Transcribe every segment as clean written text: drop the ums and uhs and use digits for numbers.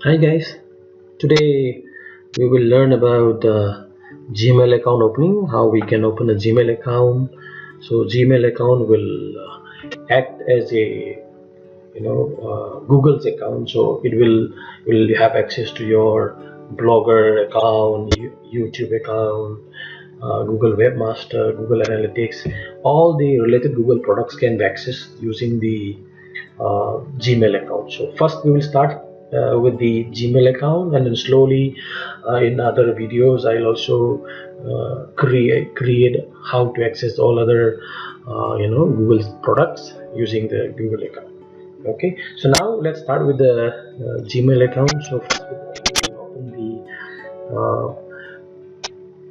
Hi guys, today we will learn about Gmail account opening, how we can open a Gmail account. So Gmail account will act as a Google's account, so it will have access to your Blogger account, YouTube account, Google Webmaster, Google Analytics. All the related Google products can be accessed using the Gmail account. So first we will start with the Gmail account, and then slowly in other videos I'll also create how to access all other Google products using the Google account. Okay, so now let's start with the Gmail account. So first we will open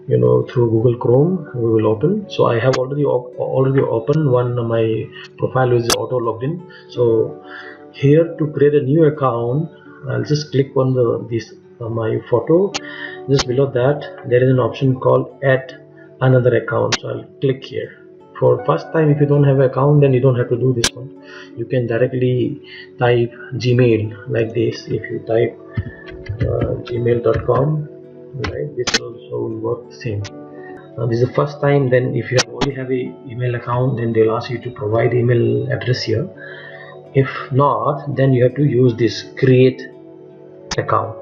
the through Google Chrome we will open. So I have already opened one my profile is auto logged in. So here to create a new account, I'll just click on this my photo. Just below that there is an option called add another account, so I'll click here. For first time, if you don't have an account, then you don't have to do this one. You can directly type Gmail like this. If you type gmail.com, right, this also will work the same. This is the first time. Then if you already have a email account, then they'll ask you to provide email address here. If not, then you have to use this create account.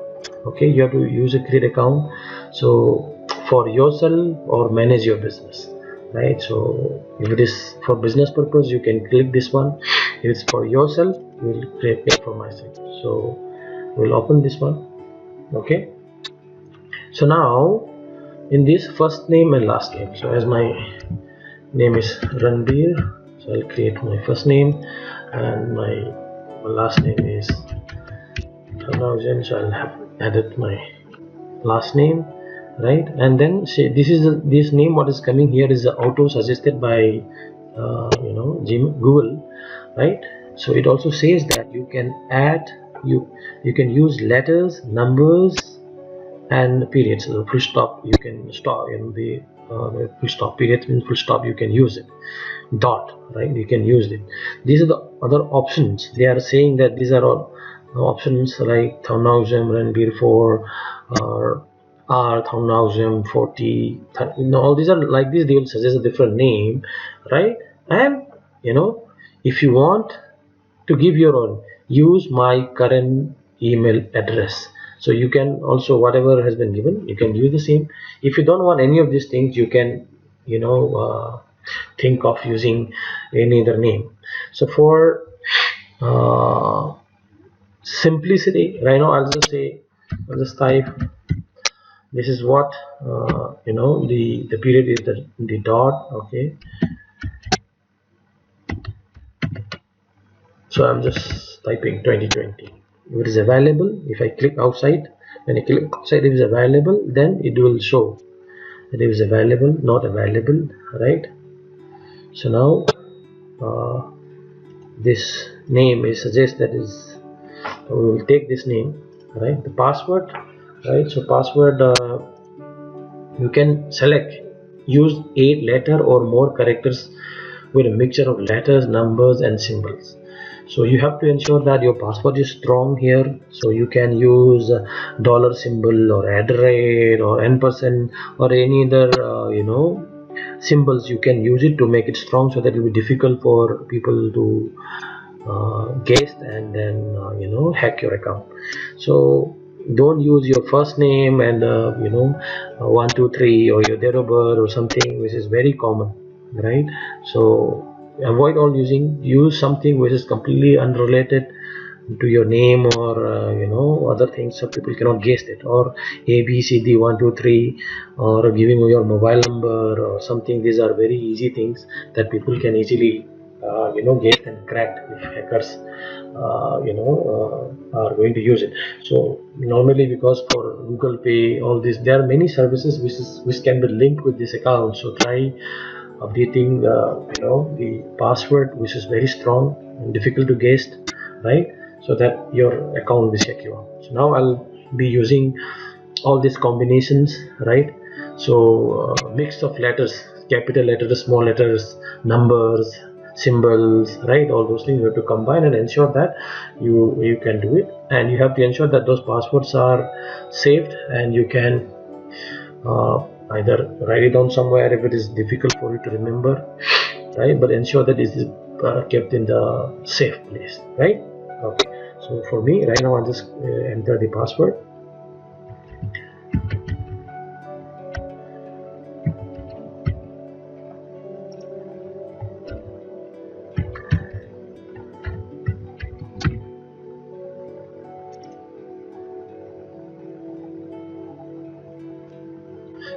Okay, you have to use a create account, so for yourself or manage your business, right? So if it is for business purpose, you can click this one. If it's for yourself, you will create it for myself. So we'll open this one. Okay, so now in this first name and last name, so as my name is Ranbir, so I'll create my first name, and my last name is Tanaujan, so I'll have added my last name, right? And then say this name what is coming here is auto suggested by Google, right? So it also says that you can add, you can use letters, numbers, and periods. So full stop you can stop in the full stop, period means full stop, you can use it. Dot, right, you can use it. These are the other options. They are saying that these are all options like 1000 Ranbir 4 or R 1040, all these are like this. They will suggest a different name, right? And if you want to give your own, use my current email address. So you can also, whatever has been given, you can use the same. If you don't want any of these things, you can think of using any other name. So for uh, simplicity, right now I'll just type, this is what the period is the dot. Okay, so I'm just typing 2020. If it is available, if I click outside, when I click outside, if it is available, then it will show that it is available, not available, right? So now this name is suggest that is, we will take this name, right? The password, right? So password, you can select use 8 letter or more characters with a mixture of letters, numbers, and symbols. So you have to ensure that your password is strong here. So you can use dollar symbol or @ or n% or any other symbols. You can use it to make it strong, so that it will be difficult for people to guess and then hack your account. So don't use your first name and 123 or your date of birth or something which is very common, right? So avoid all use something which is completely unrelated to your name, or other things, so people cannot guess it, or ABCD 123, or giving your mobile number or something. These are very easy things that people can easily get and cracked if hackers are going to use it. So normally, because for Google Pay, all this, there are many services which can be linked with this account. So try updating the password which is very strong and difficult to guess, right? So that your account will be secure. So now I'll be using all these combinations, right? So mix of letters, capital letters, small letters, numbers, symbols, right? All those things you have to combine and ensure that you can do it, and you have to ensure that those passwords are saved, and you can either write it down somewhere if it is difficult for you to remember, right? But ensure that it is kept in the safe place, right? Okay, so for me right now I'll just enter the password.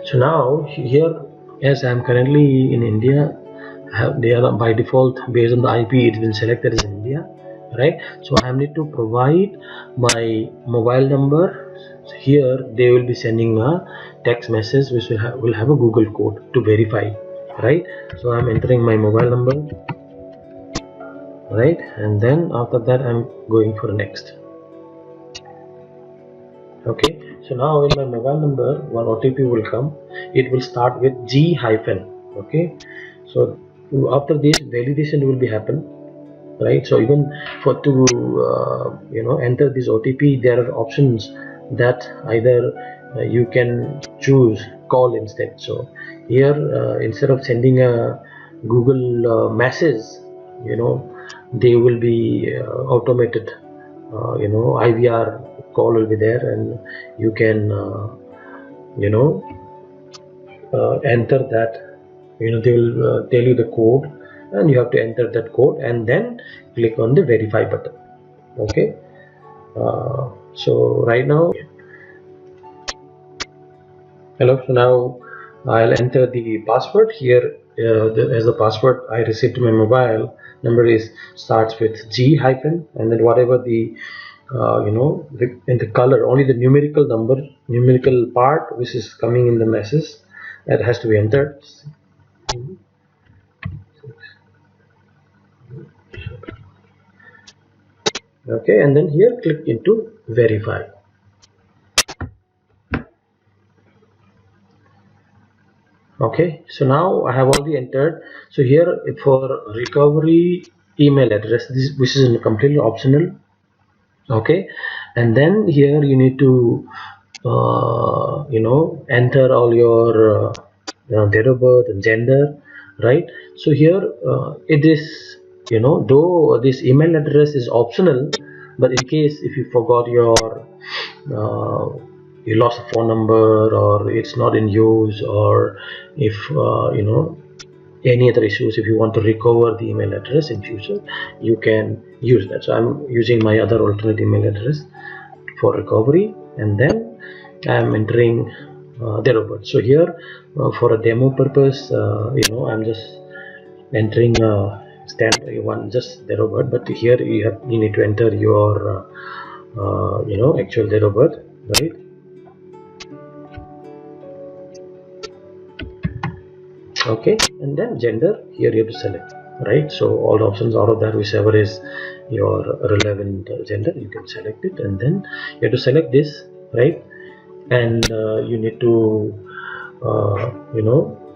So now here, as I'm currently in India, they are by default based on the IP it's been selected as India, right? So I need to provide my mobile number. So here they will be sending a text message which will have a Google code to verify, right? So I'm entering my mobile number, right? And then after that I'm going for next. Okay, so now in my mobile number one OTP will come. It will start with G hyphen. Okay, so after this validation will be happen, right? So even for to enter this OTP, there are options that either you can choose call instead. So here instead of sending a Google message, they will be automated. IVR call will be there, and you can you know enter that. They will tell you the code, and you have to enter that code and then click on the verify button. Okay, so right now, hello. So now I'll enter the password here. As the password I received to my mobile number is starts with G hyphen, and then whatever the in the color, only the numerical part which is coming in the message, that has to be entered. Okay, and then here click into verify. Okay, so now I have already entered. So here for recovery email address, this which is completely optional. Okay, and then here you need to enter all your date of birth and gender, right? So here it is, though this email address is optional, but in case if you forgot your you lost a phone number, or it's not in use, or if any other issues, if you want to recover the email address in future, you can use that. So I'm using my other alternate email address for recovery, and then I'm entering their robot. So here for a demo purpose, I'm just entering standard one, just their robot. But here you need to enter your actual their robot, right? Okay, and then gender, here you have to select, right? So all the options out of that, whichever is your relevant gender, you can select it, and then you have to select this, right? And you need to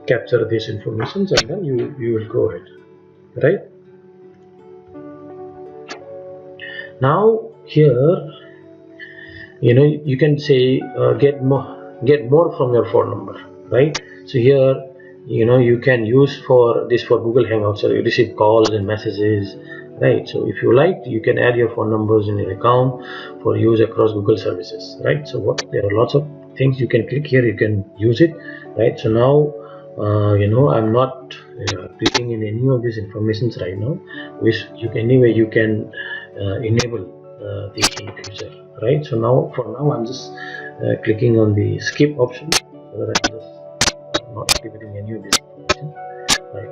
capture these informations, and then you will go ahead, right? Now here you can say get more from your phone number, right? So here you can use for this for Google Hangouts, so you receive calls and messages, right? So if you like, you can add your phone numbers in your account for use across Google services, right? So there are lots of things you can click here, you can use it, right? So now I'm not clicking in any of these informations right now, which you can enable these in the future, right? So now for now I'm just clicking on the skip option, so that I'm just not activating any of this information, right?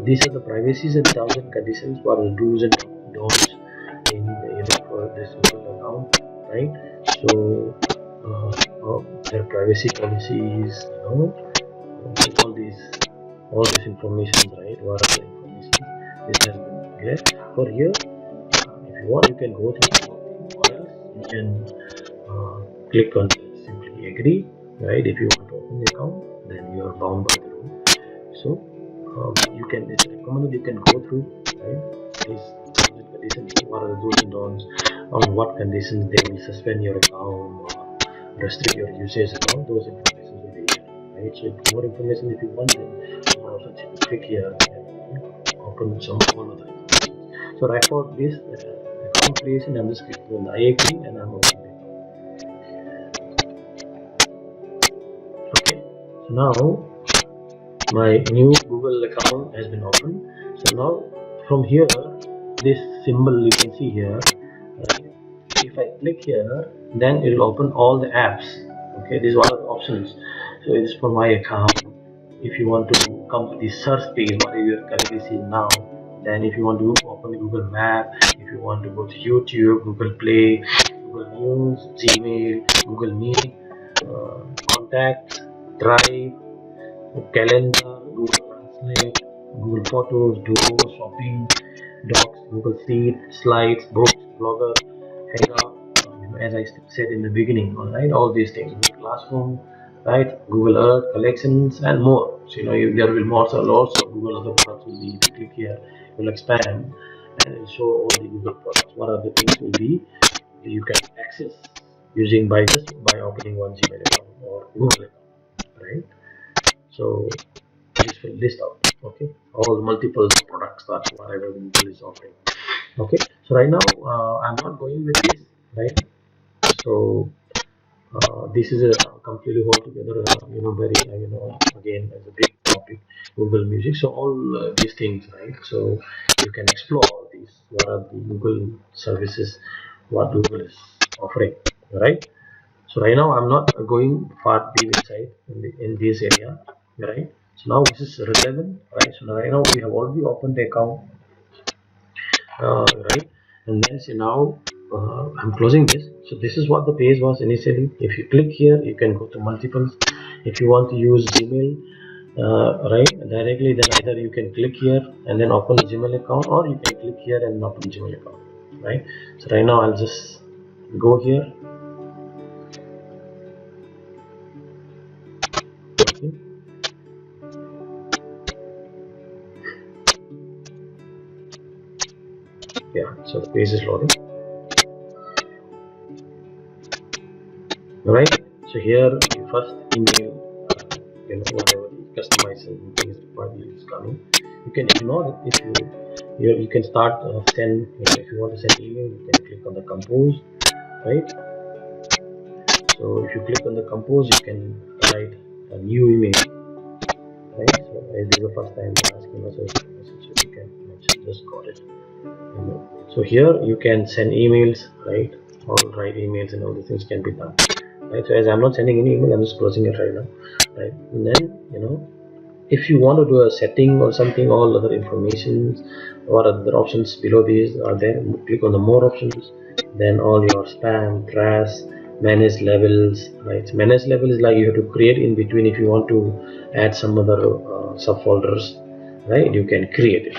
These are the privacies and terms and conditions, what are the do's and don'ts in for this Google account, right? So their privacy policies, all these information, right? What are the information this has been there for here. If you want, you can go through, or else you can click on simply agree, right? If you want to open the account, then you are bound by the rule. So you can, it's recommended you can go through, right, these conditions, what are the do's and don'ts, on what conditions they will suspend your account or restrict your usage, and all those information will be here, right? So if more information if you want, then you can also click here and open some all other information. So right for this account creation, I'm just clicking on the I agree and I'm opening it. Okay, so now my new Google account has been opened. So now from here, this symbol you can see here, if I click here, then it will open all the apps. Okay, these are the options. So it is for my account. If you want to come to the search page, what you are currently seeing now, then if you want to open Google Map, if you want to go to YouTube, Google Play, Google News, Gmail, Google Meet, Contacts, Drive, Calendar, Google Translate, Google Photos, Duo, Shopping, Docs, Google Sheet, Slides, Books, Blogger, Hangout, as I said in the beginning, alright, all these things, Google Classroom, right, Google Earth, Collections, and more. So there will be more, so lots of Google other products will be, if you click here, it will expand and it will show all the Google products. What are the things will be you can access using by opening one Gmail account or Google account, right? So this will list out, okay, all the multiple products that whatever Google is offering. Okay, so right now I'm not going with this, right? So this is a completely altogether very again as a big topic, Google Music. So all these things, right? So you can explore all these, what are the Google services, what Google is offering, right? So right now I'm not going far deep inside in this area, right? So now this is relevant, right? So right now we have already opened the account, right? And then see now I'm closing this. So this is what the page was initially. If you click here, you can go to multiples. If you want to use Gmail, right, directly, then either you can click here and then open a Gmail account, or you can click here and open Gmail account, right? So right now I'll just go here. Okay. Yeah, so the page is loading. Alright, so here you first email, whatever the customization things required is coming. You can ignore it if you can start send. If you want to send email, you can click on the compose, right? So if you click on the compose, you can write a new email, right? So this is the first time they're asking us a message, so you can mention just got it. So here you can send emails, right? All write emails and all these things can be done. Right, so as I'm not sending any email, I'm just closing it right now, right? And then if you want to do a setting or something, all other informations or other options below these are there. Click on the more options, then all your spam, trash, manage levels, right? So manage level is like you have to create in between. If you want to add some other subfolders, right, you can create it.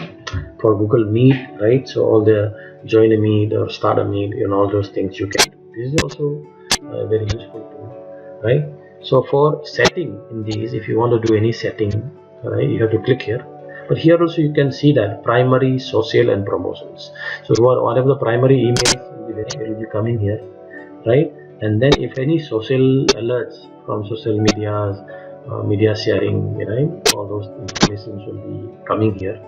For Google Meet, right, so all the join a meet or start a meet and all those things you can do. This is also very useful tool, right? So for setting in these, if you want to do any setting, right, you have to click here. But here also you can see that primary, social, and promotions. So whatever the primary emails will be there, it will be coming here, right? And then if any social alerts from social medias, media sharing, right, all those information will be coming here,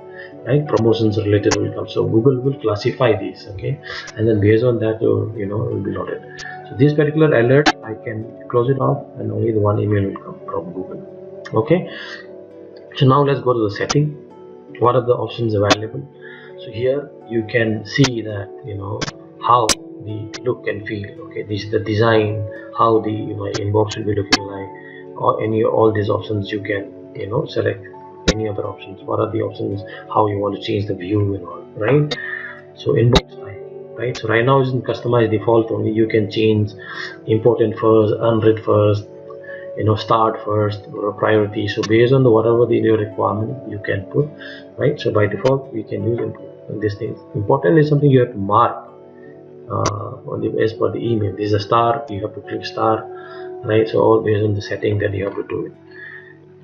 right? Promotions related will come. So Google will classify these, okay, and then based on that, it will be loaded. So this particular alert, I can close it off, and only the one email will come from Google. Okay. So now let's go to the setting. What are the options available? So here you can see that how the look and feel. Okay, this is the design, how the inbox will be looking like, or all these options you can select any other options. What are the options? How you want to change the view and all, right? So inbox type, right? So right now it's in customized default only. You can change important first, unread first, start first, or priority. So based on whatever your requirement you can put, right? So by default we can use these things. Important is something you have to mark as per the email. This is a star, you have to click star, right? So all based on the setting that you have to do it,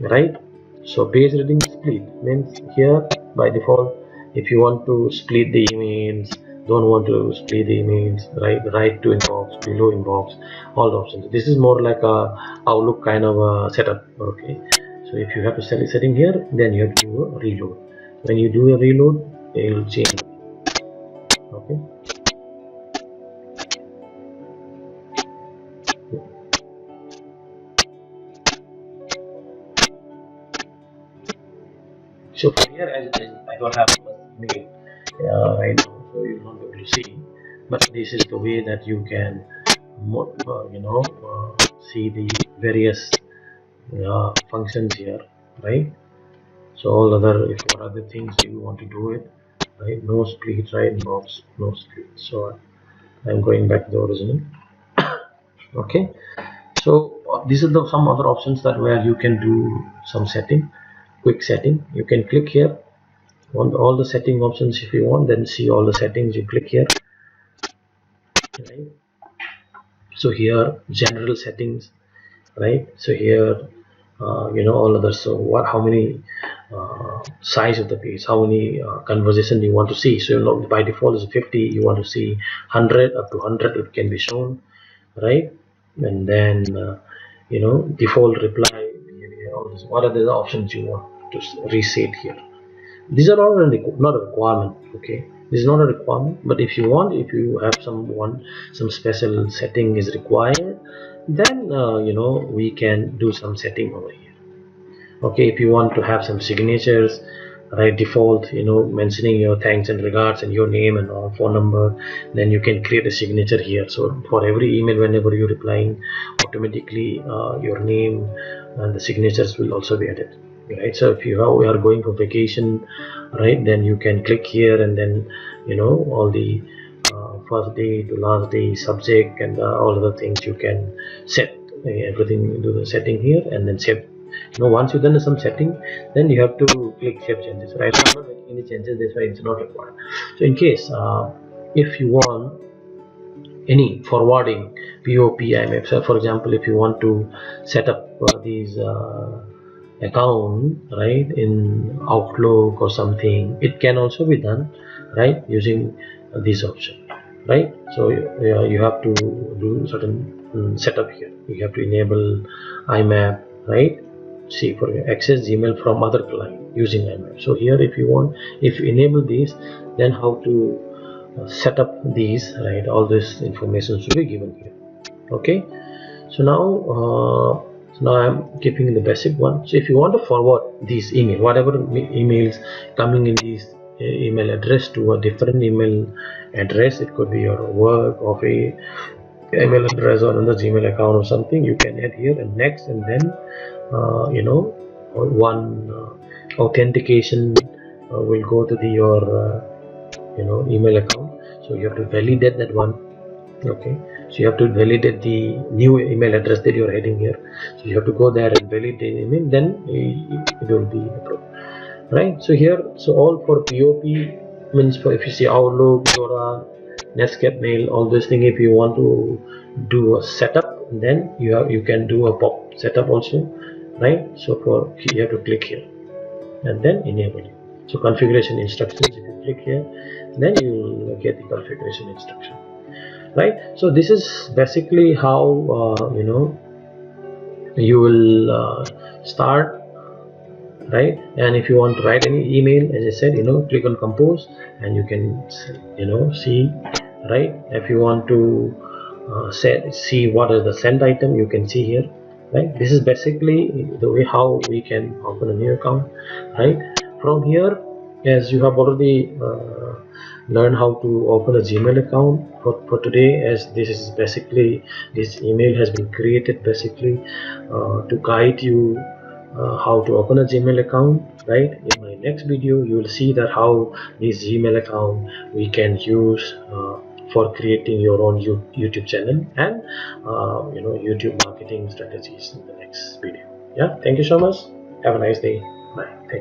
right? So page reading split means here by default, if you want to split the emails, don't want to split the emails, right to inbox, below inbox, all the options. This is more like a Outlook kind of a setup. Okay, so if you have to set a setting here, then you have to do a reload. When you do a reload, it will change. Okay, so from here, as I don't have much email right now, so you'll not be able to see, but this is the way that you can see the various functions here, right? So all other, if for other things you want to do it, right? No split, right? No split. So I'm going back to the original. Okay, so these are the some other options that where you can do some setting, quick setting. You can click here on all the setting options if you want, then see all the settings. You click here, right? So here general settings, right? So here all others. So what, how many size of the page, how many conversation you want to see. So by default is 50, you want to see 100, up to 100 it can be shown, right? And then default reply behavior, all this. What are the options you want to reset here? These are not a requirement. Okay, this is not a requirement, but if you want, if you have some special setting is required, then we can do some setting over here. Okay, if you want to have some signatures, right, default, mentioning your thanks and regards and your name and phone number, then you can create a signature here. So for every email, whenever you're replying, automatically your name and the signatures will also be added, right? So if we are going for vacation, right, then you can click here, and then all the first day to last day, subject, and all other things you can set everything, do the setting here, and then save. Once you've done some setting, then you have to click save changes, right? So I'm not making any changes, that's why it's not required. So in case if you want any forwarding POP IMF, so for example, if you want to set up these account, right, in Outlook or something, it can also be done, right, using this option, right? So you have to do certain setup here. You have to enable IMAP, right? See, for access Gmail from other client using IMAP. So here, if you want, if you enable these, then how to set up these, right? All this information should be given here. Okay, so now I'm keeping the basic one. So if you want to forward these email, whatever emails coming in these email address to a different email address, it could be your work of a email address or another Gmail account or something, you can add here and next, and then one authentication will go to your email account. So you have to validate that one. Okay, so you have to validate the new email address that you're adding here. So you have to go there and validate the email, then it will be approved, right? So here, so all for POP means, for if you see Outlook, Dora, Netscape Mail, all those things, if you want to do a setup, then you can do a pop setup also, right? So for you have to click here and then enable it. So configuration instructions, if you click here, then you will get the configuration instruction, right? So this is basically how you will start, right? And if you want to write any email, as I said, click on compose and you can see, right? If you want to see what is the send item, you can see here, right? This is basically the way how we can open a new account, right? From here, as you have already learned how to open a Gmail account for today, as this is basically, this email has been created basically to guide you how to open a Gmail account, right? In my next video, you will see that how this Gmail account we can use for creating your own YouTube channel and YouTube marketing strategies in the next video. Yeah, thank you so much. Have a nice day. Bye. Thank you.